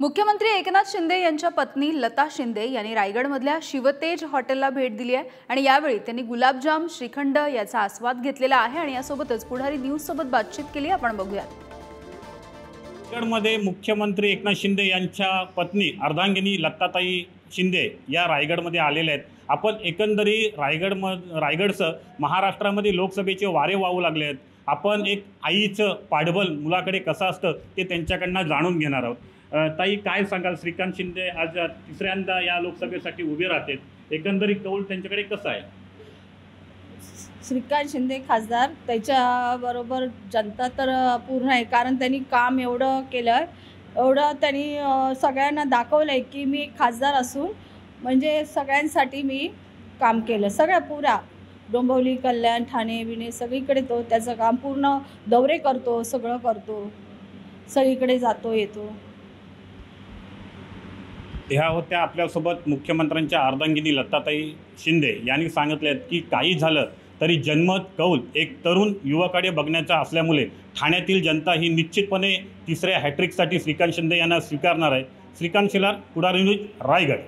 मुख्यमंत्री एकनाथ शिंदे यांच्या पत्नी लता शिंदे यांनी रायगडमधल्या शिवतेज हॉटेलला भेट दिली आहे आणि यावेळी त्यांनी गुलाबजाम श्रीखंड याचा आस्वाद घेतलेला आहे आणि यासोबतच पुढारी न्यूज सोबत बातचीत केली। आपण बघूया। रायगडमध्ये मुख्यमंत्री एकनाथ शिंदे यांच्या पत्नी अर्धांगिनी लताताई शिंदे या रायगडमध्ये आलेल्या आहेत। आपण एकंदरी रायगडसह महाराष्ट्रामध्ये लोकसभेचे वारे वाहू लागले आहेत। आपण एक आईचं पाठबळ मुलाकडे कसं असतं ते त्यांच्याकडनं जाणून घेणार आहोत। ताई, काय सांगाल? श्रीकांत शिंदे आज तिसऱ्यांदा या लोकसभेसाठी उभे राहतात, एकंदरीत कौल त्यांच्याकडे कसं आहे? श्रीकांत शिंदे खासदार, त्याच्याबरोबर जनता तर पूर्ण आहे, कारण त्यांनी काम एवढं केलं, एवढं त्यांनी सगळ्यांना दाखवलं आहे की मी खासदार असून म्हणजे सगळ्यांसाठी मी काम केलं। सगळ्या पुरा डोंबिवली, कल्याण, ठाणे बिणे सगळीकडे तो त्याचं काम पूर्ण दौरे करतो, सगळं करतो, सगळीकडे जातो येतो। ह्या होत्या आपल्यासोबत मुख्यमंत्र्यांच्या अर्धांगिनी लताताई शिंदे यांनी सांगितले की काही झालं तरी जनमत कौल एक तरुण युवकाकडे बघण्याचा असल्यामुळे ठाण्यातील जनता ही निश्चितपणे तिसऱ्या हॅट्रिकसाठी श्रीकांत शिंदे यांना स्वीकारणार आहे। श्रीकांत शिलार, पुढारी न्यूज, रायगड।